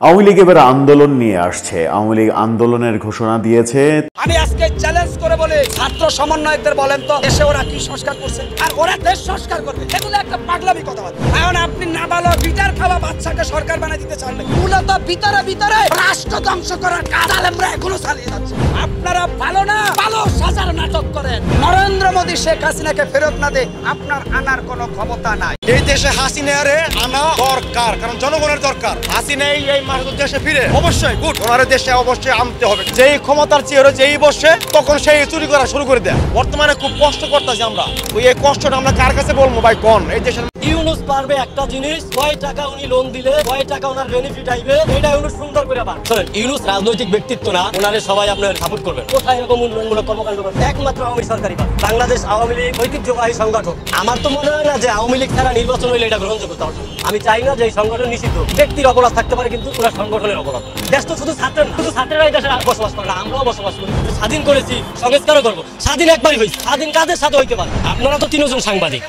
আওয়ামী লীগ এবার আন্দোলন নিয়ে আসছে। আওয়ামী লীগ আন্দোলনের ঘোষণা দিয়েছে। আমি আজকে চ্যালেঞ্জ করে বলি, ছাত্র সমন্বয়কদের বলেন তো দেশে ওরা কি সংস্কার করছে, আর ওরা দেশ সংস্কার করবে, এগুলো একটা পাগলামি কথা বলে। এখন আপনি নাবালক বিটার খাওয়া বাচ্চাকে সরকার বানিয়ে দিতে চান, মূলত ভিতরে ভিতরে রাষ্ট্র ধ্বংস করার কাজ আমরা এখনো চালিয়ে যাচ্ছি। আপনারা ভালো না ভালো সাজার নাটক করেন। নরেন্দ্র মোদী শেখ হাসিনাকে ফেরত না দে আপনার আনার কোনো ক্ষমতা নাই। এই দেশে হাসিনারে আনা দরকার, কারণ জনগণের দরকার। হাসিনা এই মাসে দেশে ফিরে অবশ্যই গুড, ওনার দেশে অবশ্যই আনতে হবে। যেই ক্ষমতার চেয়ে যেই বসে তখন সেই চুরি করা শুরু করে দেয়। বর্তমানে খুব কষ্ট করতেছি আমরা, এই কষ্টটা আমরা কার কাছে বলবো ভাই? কোন এই দেশের ইউনুস পারবে একটা জিনিস, কয় টাকা উনি লোন দিলে কয় টাকা ওনার বেনিফিট আইবে, এটা ইউনুস সুন্দর করে পারে। শুনেন, ইউনুস রাজনৈতিক ব্যক্তিত্ব না, ওনারে সবাই আপনার সাপোর্ট করবেন। কোথায় এরকম উন্নয়নমূলক কর্মকাণ্ড করবে? একমাত্র আওয়ামী সরকারি পাবে। বাংলাদেশ আওয়ামী লীগ ঐতিহ্যবাহী সংগঠন। আমার তো মনে হয় না যে আওয়ামী লীগ ছাড়া নির্বাচন হইলে এটা গ্রহণযোগ্য। আমি চাই না যে এই সংগঠন নিষিদ্ধ। ব্যক্তির অপরাধ থাকতে পারে, কিন্তু পুরো সংগঠনের অপরাধ। দেশ তো শুধু ছাত্রের না, শুধু ছাত্রেরাই দেশে বসবাস করে না, আমরাও বসবাস করি। স্বাধীন করেছি, সংস্কারও করবো। স্বাধীন একবারই হয়েছে, স্বাধীন কাদের সাথে হইতে পারে? আপনারা তো তিনজন সাংবাদিক,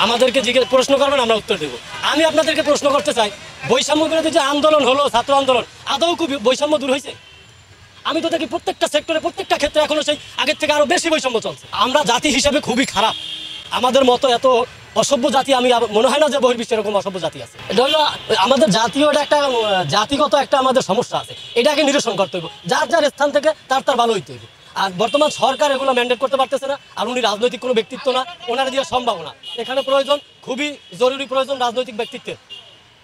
আমাদেরকে জিজ্ঞেস প্রশ্ন করবেন, আমরা উত্তর দেবো। আমি আপনাদেরকে প্রশ্ন করতে চাই, বৈষম্য বিরোধী যে আন্দোলন হলো, ছাত্র আন্দোলন, আদৌ খুব বৈষম্য দূর হয়েছে? আমি তো দেখি প্রত্যেকটা সেক্টরে, প্রত্যেকটা ক্ষেত্রে এখনো সেই আগের থেকে আরো বেশি বৈষম্য চলছে। আমরা জাতি হিসেবে খুবই খারাপ। আমাদের মতো এত অসভ্য জাতি আমি মনে হয় না যে বহির্বিশ্বে এরকম অসভ্য জাতি আছে। এটা হলো আমাদের জাতীয় একটা জাতিগত একটা আমাদের সমস্যা আছে, এটাকে নিরসন করতে হবে। যার যার স্থান থেকে তার ভালো হইতে হবে। আর বর্তমান সরকার এগুলো ম্যান্ডেট করতে পারতেছে না। আর উনি রাজনৈতিক কোনো ব্যক্তিত্ব না, ওনার দিয়ে সম্ভব না। এখানে প্রয়োজন, খুবই জরুরি প্রয়োজন রাজনৈতিক ব্যক্তিত্বের।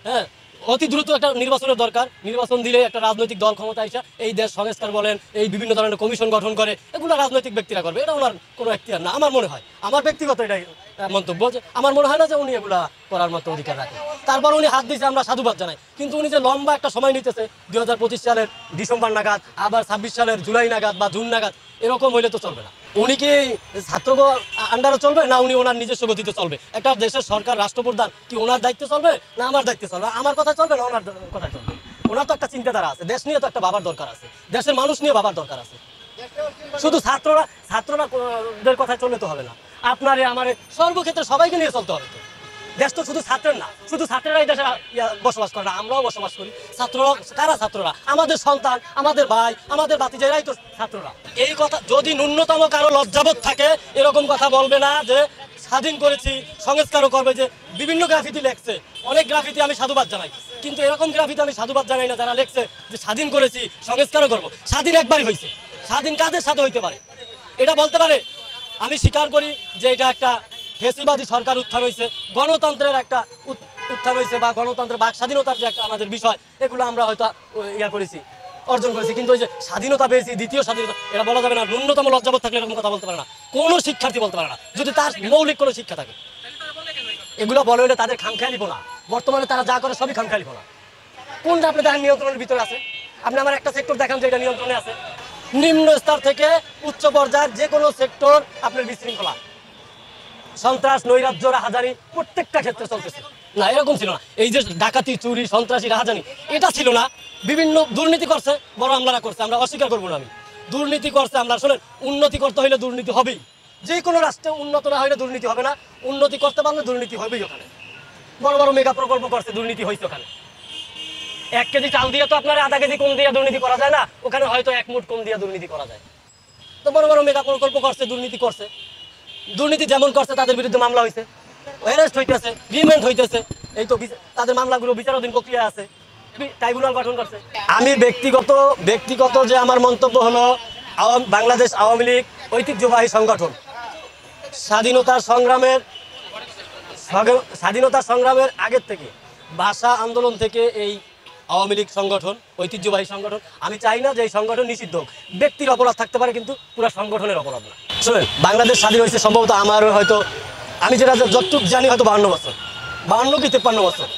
হ্যাঁ, অতি দ্রুত একটা নির্বাচনের দরকার। নির্বাচন দিলে একটা রাজনৈতিক দল ক্ষমতা এসে এই দেশ সংস্কার বলেন, এই বিভিন্ন ধরনের কমিশন গঠন করে, এগুলো রাজনৈতিক ব্যক্তিরা করবে। এটা ওনার কোনো এখতিয়ার না, আমার মনে হয়। আমার ব্যক্তিগত এটাই মন্তব্য যে আমার মনে হয় না যে উনি এগুলা করার মতো অধিকার রাখেন। তারপর উনি হাত দিয়েছে, আমরা সাধুবাদ জানাই। কিন্তু উনি যে লম্বা একটা সময় নিতেছে, 2025 সালের ডিসেম্বর নাগাদ, আবার 26 সালের জুলাই নাগাদ বা জুন নাগাদ, এরকম হইলে তো চলবে না। উনি কি ছাত্র আন্ডারে চলবে, না উনি ওনার নিজস্ব গতিতে চলবে? একটা দেশের সরকার, রাষ্ট্রপ্রধান কি ওনার দায়িত্বে চলবে, না আমার দায়িত্বে চলবে? আমার কথা চলবে না ওনার কথা চলবে? ওনার তো একটা চিন্তাধারা আছে, দেশ নিয়ে তো একটা ভাবার দরকার আছে, দেশের মানুষ নিয়ে ভাবার দরকার আছে। শুধু ছাত্রদের কথা চললে তো হবে না, আপনারে আমারে সর্বক্ষেত্রে সবাইকে নিয়ে চলতে হবে। দেশ তো শুধু ছাত্রের না, শুধু ছাত্রেরাই দেশে বসবাস করে না, আমরাও বসবাস করি। ছাত্ররা কারা? ছাত্ররা আমাদের সন্তান, আমাদের ভাই, আমাদের ভাতিজারাই তো ছাত্ররা। এই কথা যদি ন্যূনতম কারো লজ্জাবোধ থাকে, এরকম কথা বলবে না যে স্বাধীন করেছি, সংস্কারও করবে। যে বিভিন্ন গ্রাফিতি লেখছে, অনেক গ্রাফিতি আমি সাধুবাদ জানাই, কিন্তু এরকম গ্রাফিতি আমি সাধুবাদ জানাই না যারা লেখছে যে স্বাধীন করেছি, সংস্কারও করবো। স্বাধীন একবারই হয়েছে, স্বাধীন কাদের সাথে হইতে পারে? এটা বলতে পারে? আমি স্বীকার করি যে এটা একটা ফেসিবাদী সরকার উত্থান হয়েছে, গণতন্ত্রের একটা উত্থান হয়েছে, বা গণতন্ত্রের বাক স্বাধীনতার যে একটা আমাদের বিষয়, এগুলো আমরা হয়তো করেছি, অর্জন করেছি। কিন্তু ওই যে স্বাধীনতা পেয়েছি, দ্বিতীয় স্বাধীনতা, এটা বলা যাবে না। ন্যূনতম লজ্জাবোধ থাকলে এরকম কথা বলতে পারে না, কোনো শিক্ষার্থী বলতে পারে না, যদি তার মৌলিক কোনো শিক্ষা থাকে। এগুলো বলে হলে তাদের খামখেয়ালি বলা। বর্তমানে তারা যা করে সবই খামখেয়ালি বলা। কোনটা আপনি দেখেন নিয়ন্ত্রণের ভিতরে আছে? আপনি আমার একটা সেক্টর দেখান যে এটা নিয়ন্ত্রণে আছে। নিম্ন স্তর থেকে উচ্চ পর্যায়ের যে কোনো সেক্টর আপনার বিশৃঙ্খলা, সন্ত্রাস, নৈরাজ্য, রাহাজানি প্রত্যেকটা ক্ষেত্রে চলতেছে। না, এরকম ছিল না। এই যে ডাকাতি, চুরি, সন্ত্রাসী, রাহাজানি, এটা ছিল না। বিভিন্ন দুর্নীতি করছে, বড় আমলারা করছে, আমরা অস্বীকার করবো না। আমি দুর্নীতি করছে আমরা। শোনেন, উন্নতি করতে হইলে দুর্নীতি হবেই। যে কোনো রাষ্ট্রে উন্নত না হইলে দুর্নীতি হবে না, উন্নতি করতে পারলে দুর্নীতি হবেই। ওখানে বড় বড় মেগা প্রকল্প করছে, দুর্নীতি হয়েছে ওখানে। 1 কেজি চাল দিয়ে তো আপনার আধা কেজি কম দিয়ে দুর্নীতি করা যায় না, ওখানে হয়তো 1 মুঠ কম দিয়ে দুর্নীতি করা যায়। তো বড় বড় মেগা প্রকল্প করছে, দুর্নীতি করছে। দুর্নীতি যেমন করছে তাদের বিরুদ্ধে মামলা হয়েছে, অ্যারেস্ট হইতেছে, রিমান্ড হইতেছে। এই তো তাদের মামলাগুলো বিচারাধীন প্রক্রিয়া আছে, ট্রাইব্যুনাল গঠন করছে। আমি ব্যক্তিগত যে আমার মন্তব্য হলো, বাংলাদেশ আওয়ামী লীগ ঐতিহ্যবাহী সংগঠন। স্বাধীনতা সংগ্রামের আগের থেকে, ভাষা আন্দোলন থেকে এই আওয়ামী লীগ সংগঠন ঐতিহ্যবাহী সংগঠন। আমি চাই না যে এই সংগঠন নিষিদ্ধ হোক। ব্যক্তির অপরাধ থাকতে পারে, কিন্তু পুরো সংগঠনের অপরাধ না। শুনেন, বাংলাদেশ স্বাধীন হয়েছে সম্ভবত আমার হয়তো, আমি যেটা যতটুকু জানি, হয়তো 52 বছর, 52 কি 53 বছর,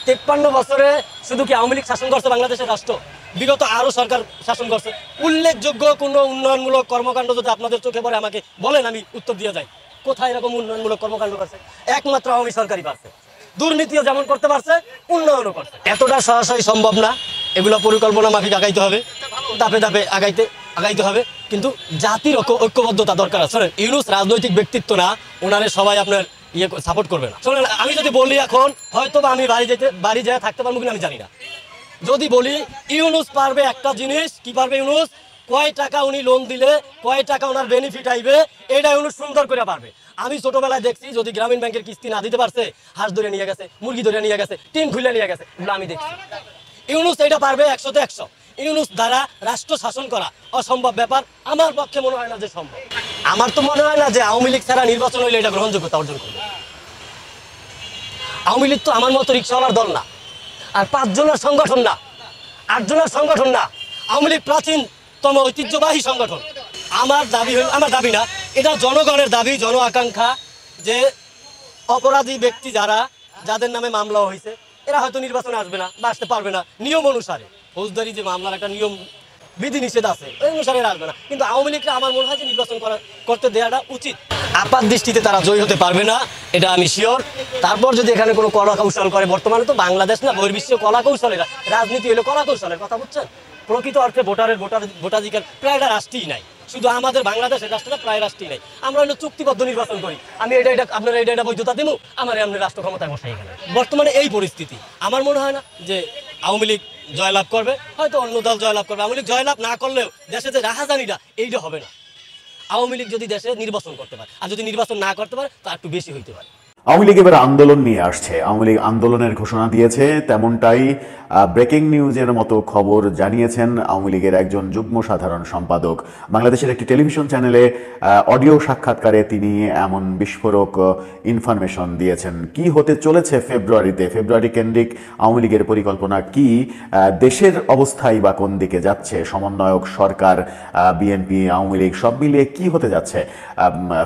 53 বছরে শুধু কি আওয়ামী লীগ শাসন করছে বাংলাদেশের রাষ্ট্র? বিগত আরো সরকার শাসন করছে। উল্লেখযোগ্য কোনো উন্নয়নমূলক কর্মকাণ্ড যদি আপনাদের চোখে পড়ে আমাকে বলেন, আমি উত্তর দিয়ে যাই। কোথায় এরকম উন্নয়নমূলক কর্মকাণ্ড করছে? একমাত্র আওয়ামী সরকারই পারছে। দুর্নীতিও যেমন করতে পারছে, উন্নয়নও করছে। এতটা সরাসরি সম্ভব না, এগুলো পরিকল্পনা মাফিক আগাইতে হবে, ধাপে ধাপে আগাইতে হবে। কিন্তু জাতির ঐক্যবদ্ধতা দরকার আছে। ইউনুস রাজনৈতিক ব্যক্তিত্ব না, ওনারে সবাই আপনার সাপোর্ট করবে না। শোনেন, আমি যদি বলি এখন, হয়তো বা আমি বাড়ি যেয়ে থাকতে পারবো কিনা আমি জানি না। যদি বলি ইউনুস পারবে একটা জিনিস, কি পারবে ইউনুস? কয় টাকা উনি লোন দিলে কয় টাকা ওনার বেনিফিট আইবে, এটা ইউনুস সুন্দর করে পারবে। আমি ছোটবেলায় দেখছি, যদি গ্রামীণ ব্যাংকের কিস্তি না দিতে পারছে, হাঁস ধরে নিয়ে গেছে, মুরগি ধরে নিয়ে গেছে, টিন খুলে নিয়ে গেছে, এগুলো আমি দেখছি। ইউনুস এটা পারবে 100-তে 100। ইউনুস দ্বারা রাষ্ট্র শাসন করা অসম্ভব ব্যাপার, আমার পক্ষে মনে হয় না যে সম্ভব। আমার তো মনে হয় না যে আওয়ামী লীগ ছাড়া নির্বাচন হইলে এটা গ্রহণযোগ্যতা অর্জন করবে। আওয়ামী লীগ তো আমার মতো রিক্সাওয়ালার দল না, আর 5 জনের সংগঠন না, 8 জনের সংগঠন না। আওয়ামী লীগ প্রাচীনতম ঐতিহ্যবাহী সংগঠন। আমার দাবি না, এটা জনগণের দাবি, জন আকাঙ্ক্ষা, যে অপরাধী ব্যক্তি যাদের নামে মামলা হয়েছে, এরা হয়তো নির্বাচনে আসবে না বা আসতে পারবে না নিয়ম অনুসারে। ফৌজদারি যে মামলার একটা নিয়ম বিধি নিষেধ আছে, ওই অনুসারে আসবে না। কিন্তু আওয়ামী লীগকে আমার মনে হয় যে নির্বাচন করতে দেওয়াটা উচিত। আপাত দৃষ্টিতে তারা জয়ী হতে পারবে না, এটা আমি শিওর। তারপর যদি এখানে কোনো কলা কৌশল করে, বর্তমানে তো বাংলাদেশ না বহির্বিশ্বে কলা কৌশলের রাজনীতি হলো, কলা কৌশলের কথা বুঝছেন। প্রকৃত অর্থে ভোটাধিকার প্রায়টা রাষ্ট্রই নাই, শুধু আমাদের বাংলাদেশের রাষ্ট্রটা প্রায় রাষ্ট্রই নাই। আমরা হলো চুক্তিবদ্ধ নির্বাচন করি, আমি এটা আপনারা এটা বৈধতা দেবো, আমার আপনি রাষ্ট্র ক্ষমতায় বসাই গেলেন। বর্তমানে এই পরিস্থিতি, আমার মনে হয় না যে আওয়ামী লীগ জয়লাভ করবে, হয়তো অন্য দল জয়লাভ করবে। আওয়ামী লীগ জয়লাভ না করলেও দেশে যে রাহাজানিটা, এইটা হবে না। আওয়ামী লীগ যদি দেশে নির্বাচন করতে পারে, আর যদি নির্বাচন না করতে পারে, তা একটু বেশি হইতে পারে। আওয়ামী লীগ এবার আন্দোলন নিয়ে আসছে। আওয়ামী লীগ আন্দোলনের ঘোষণা দিয়েছে, তেমনটাই ব্রেকিং নিউজের মতো খবর জানিয়েছেন আওয়ামী লীগের একজন যুগ্ম সাধারণ সম্পাদক। বাংলাদেশের একটি টেলিভিশন চ্যানেলে অডিও সাক্ষাৎকারে তিনি এমন বিস্ফোরক ইনফরমেশন দিয়েছেন। কি হতে চলেছে ফেব্রুয়ারিতে, ফেব্রুয়ারি কেন্দ্রিক আওয়ামী লীগের পরিকল্পনা কি, দেশের অবস্থাই বা কোন দিকে যাচ্ছে, সমন্বয়ক সরকার, বিএনপি, আওয়ামী লীগ সব মিলিয়ে কি হতে যাচ্ছে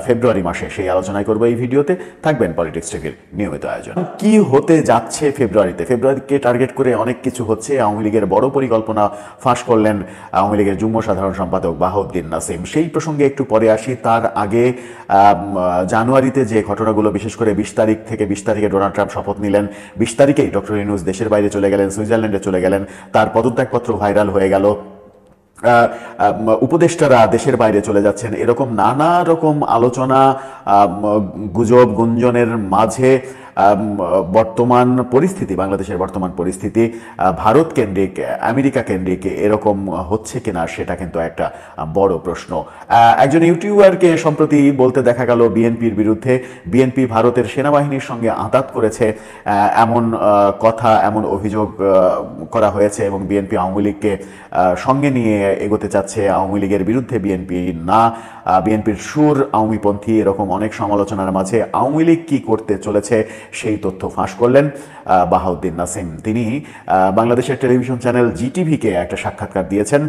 ফেব্রুয়ারি মাসে, সেই আলোচনায় করবো এই ভিডিওতে। থাকবেন পলিটিক্স টিভির নিয়মিত আয়োজন। কি হতে যাচ্ছে ফেব্রুয়ারিতে, ফেব্রুয়ারিকে টার্গেট করে অনেক কিছু হচ্ছে। আওয়ামী লীগের বড় পরিকল্পনা ফাঁস করলেন আওয়ামী লীগের যুগ্ম সাধারণ সম্পাদক বাহাউদ্দিন নাসিম। সেই প্রসঙ্গে একটু পরে আসি। তার আগে জানুয়ারিতে যে ঘটনাগুলো, বিশেষ করে 20 তারিখে ডোনাল্ড ট্রাম্প শপথ নিলেন, 20 তারিখেই ডক্টর ইউনূস দেশের বাইরে চলে গেলেন, সুইজারল্যান্ডে চলে গেলেন, তার পদত্যাগপত্র ভাইরাল হয়ে গেল, উপদেষ্টারা দেশের বাইরে চলে যাচ্ছেন, এরকম নানা রকম আলোচনা, গুজব গুঞ্জনের মাঝে বর্তমান পরিস্থিতি, বাংলাদেশের বর্তমান পরিস্থিতি ভারত কেন্দ্রিক, আমেরিকা কেন্দ্রিক এরকম হচ্ছে কিনা, সেটা কিন্তু একটা বড় প্রশ্ন। একজন ইউটিউবারকে সম্প্রতি বলতে দেখা গেল বিএনপির বিরুদ্ধে, বিএনপি ভারতের সেনাবাহিনীর সঙ্গে আঁতাত করেছে, এমন কথা, এমন অভিযোগ করা হয়েছে, এবং বিএনপি আওয়ামী লীগকে সঙ্গে নিয়ে এগোতে চাচ্ছে, আওয়ামী লীগের বিরুদ্ধে বিএনপি না, বিএনপির সুর আওয়ামীপন্থী, এরকম অনেক সমালোচনার মাঝে আওয়ামী লীগ কি করতে চলেছে সেই তথ্য ফাঁস করলেন বাহাউদ্দিন নাসিম। তিনি বাংলাদেশের টেলিভিশন চ্যানেল জিটিভিকে একটা সাক্ষাৎকার দিয়েছেন,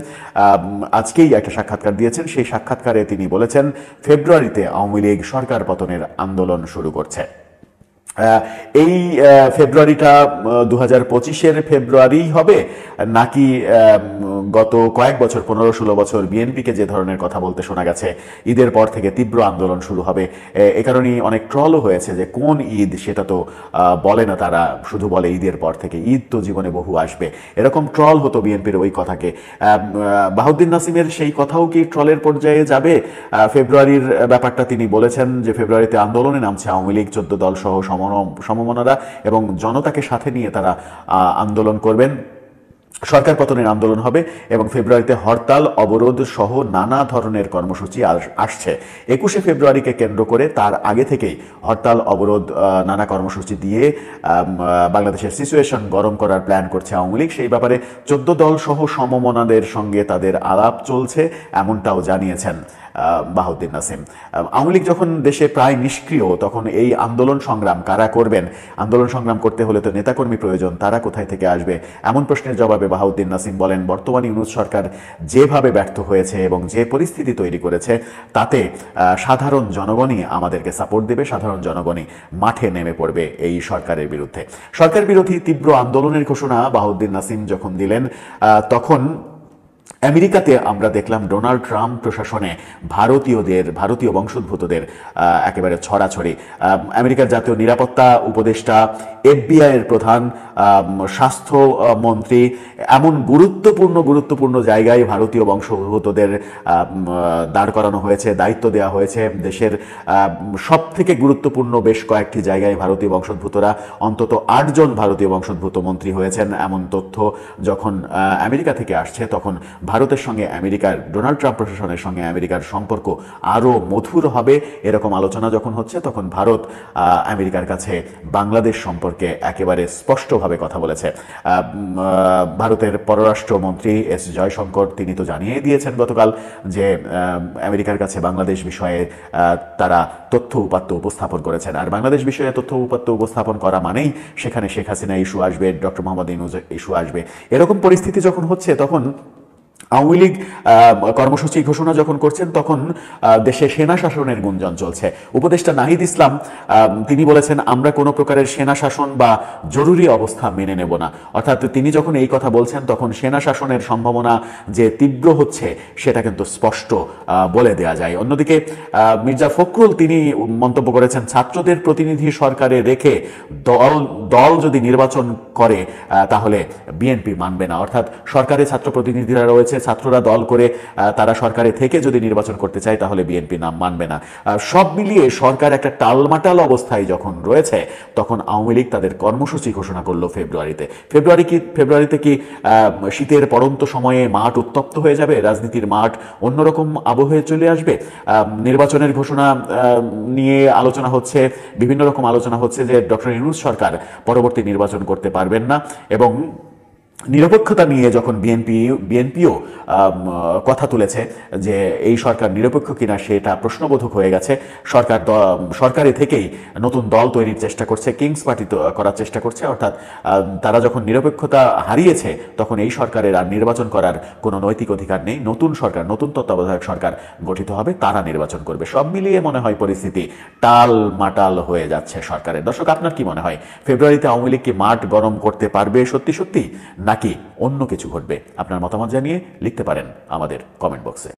আজকেই একটা সাক্ষাৎকার দিয়েছেন। সেই সাক্ষাৎকারে তিনি বলেছেন, ফেব্রুয়ারিতে আওয়ামী লীগ সরকার পতনের আন্দোলন শুরু করছে। এই ফেব্রুয়ারিটা 2025-এর ফেব্রুয়ারি হবে, নাকি গত কয়েক বছর, 15-16 বছর বিএনপিকে যে ধরনের কথা বলতে শোনা গেছে, ঈদের পর থেকে তীব্র আন্দোলন শুরু হবে। এ কারণেই অনেক ট্রলও হয়েছে যে কোন ঈদ সেটা তো বলে না, তারা শুধু বলে ঈদের পর থেকে, ঈদ তো জীবনে বহু আসবে, এরকম ট্রল হতো বিএনপির ওই কথাকে। বাহাউদ্দিন নাসিমের সেই কথাও কি ট্রলের পর্যায়ে যাবে? ফেব্রুয়ারির ব্যাপারটা তিনি বলেছেন যে ফেব্রুয়ারিতে আন্দোলনে নামছে আওয়ামী লীগ 14 দল সহ সমমনারা, এবং জনতাকে সাথে নিয়ে তারা আন্দোলন করবেন, সরকার পতনের আন্দোলন হবে, এবং ফেব্রুয়ারিতে হরতাল, অবরোধ সহ নানা ধরনের কর্মসূচি আসছে। 21শে ফেব্রুয়ারিকে কেন্দ্র করে তার আগে থেকেই হরতাল, অবরোধ, নানা কর্মসূচি দিয়ে বাংলাদেশের সিচুয়েশন গরম করার প্ল্যান করছে আওয়ামী লীগ। সেই ব্যাপারে 14 দল সহ সমমনাদের সঙ্গে তাদের আলাপ চলছে, এমনটাও জানিয়েছেন বাহাউদ্দিন নাসিম। আওয়ামী লীগ যখন দেশে প্রায় নিষ্ক্রিয়, তখন এই আন্দোলন সংগ্রাম কারা করবেন? আন্দোলন সংগ্রাম করতে হলে তো নেতাকর্মী প্রয়োজন, তারা কোথায় থেকে আসবে? এমন প্রশ্নের জবাবে বাহাউদ্দিন নাসিম বলেন, বর্তমান ইউনূস সরকার যেভাবে ব্যর্থ হয়েছে এবং যে পরিস্থিতি তৈরি করেছে, তাতে সাধারণ জনগণই আমাদেরকে সাপোর্ট দেবে, সাধারণ জনগণই মাঠে নেমে পড়বে এই সরকারের বিরুদ্ধে। সরকার বিরোধী তীব্র আন্দোলনের ঘোষণা বাহাউদ্দিন নাসিম যখন দিলেন, তখন আমেরিকাতে আমরা দেখলাম ডোনাল্ড ট্রাম্প প্রশাসনে ভারতীয় বংশোদ্ভূতদের একেবারে ছড়াছড়ি। আমেরিকার জাতীয় নিরাপত্তা উপদেষ্টা, FBI এর প্রধান, স্বাস্থ্য মন্ত্রী, এমন গুরুত্বপূর্ণ জায়গায় ভারতীয় বংশোদ্ভূতদের দাঁড় করানো হয়েছে, দায়িত্ব দেওয়া হয়েছে। দেশের সব থেকে গুরুত্বপূর্ণ বেশ কয়েকটি জায়গায় ভারতীয় বংশোদ্ভূতরা, অন্তত 8 জন ভারতীয় বংশোদ্ভূত মন্ত্রী হয়েছেন। এমন তথ্য যখন আমেরিকা থেকে আসছে, তখন ভারতের সঙ্গে ডোনাল্ড ট্রাম্প প্রশাসনের সঙ্গে আমেরিকার সম্পর্ক আরও মধুর হবে, এরকম আলোচনা যখন হচ্ছে, তখন ভারত আমেরিকার কাছে বাংলাদেশ সম্পর্কে একেবারে স্পষ্টভাবে কথা বলেছে। ভারতের পররাষ্ট্রমন্ত্রী এস জয়শঙ্কর তিনি তো জানিয়ে দিয়েছেন গতকাল যে আমেরিকার কাছে বাংলাদেশ বিষয়ে তারা তথ্য উপাত্ত উপস্থাপন করেছেন। আর বাংলাদেশ বিষয়ে তথ্য উপাত্ত উপস্থাপন করা মানেই সেখানে শেখ হাসিনা ইস্যু আসবে, ডক্টর মোহাম্মদ ইউনূস ইস্যু আসবে। এরকম পরিস্থিতি যখন হচ্ছে, তখন আওয়ামী লীগ কর্মসূচি ঘোষণা যখন করছেন, তখন দেশে সেনা শাসনের গুঞ্জন চলছে। উপদেষ্টা নাহিদ ইসলাম তিনি বলেছেন, আমরা কোনো প্রকারের সেনা শাসন বা জরুরি অবস্থা মেনে নেব না। অর্থাৎ তিনি যখন এই কথা বলছেন, তখন সেনা শাসনের সম্ভাবনা যে তীব্র হচ্ছে সেটা কিন্তু স্পষ্ট বলে দেয়া যায়। অন্যদিকে মির্জা ফখরুল তিনি মন্তব্য করেছেন, ছাত্রদের প্রতিনিধি সরকারে রেখে দল যদি নির্বাচন করে তাহলে বিএনপি মানবে না। অর্থাৎ সরকারে ছাত্র প্রতিনিধিরা রয়েছে, ছাত্ররা দল করে তারা সরকারে থেকে যদি নির্বাচন করতে চায় তাহলে বিএনপি নাম মানবে না। সব মিলিয়ে সরকার একটা টালমাটাল অবস্থায় যখন রয়েছে, তখন আওয়ামী লীগ তাদের কর্মসূচি ঘোষণা করলো ফেব্রুয়ারিতে কি শীতের পড়ন্ত সময়ে মাঠ উত্তপ্ত হয়ে যাবে, রাজনীতির মাঠ অন্যরকম আবহে চলে আসবে। নির্বাচনের ঘোষণা নিয়ে আলোচনা হচ্ছে, বিভিন্ন রকম আলোচনা হচ্ছে যে ডক্টর ইউনূস সরকার পরবর্তী নির্বাচন করতে পারবেন না, এবং নিরপেক্ষতা নিয়ে যখন বিএনপিও কথা তুলেছে যে এই সরকার নিরপেক্ষ কিনা সেটা প্রশ্নবোধক হয়ে গেছে। সরকারে থেকেই নতুন দল তৈরির চেষ্টা করছে, কিংস পার্টি করার চেষ্টা করছে। অর্থাৎ তারা যখন নিরপেক্ষতা হারিয়েছে, তখন এই সরকারের আর নির্বাচন করার কোনো নৈতিক অধিকার নেই। নতুন তত্ত্বাবধায়ক সরকার গঠিত হবে, তারা নির্বাচন করবে। সব মিলিয়ে মনে হয় পরিস্থিতি টালমাটাল হয়ে যাচ্ছে সরকারের। দর্শক, আপনার কি মনে হয়, ফেব্রুয়ারিতে আওয়ামী লীগ কি মাঠ গরম করতে পারবে সত্যি নাকি অন্য কিছু ঘটবে? আপনার মতামত জানিয়ে লিখতে পারেন আমাদের কমেন্ট বক্সে।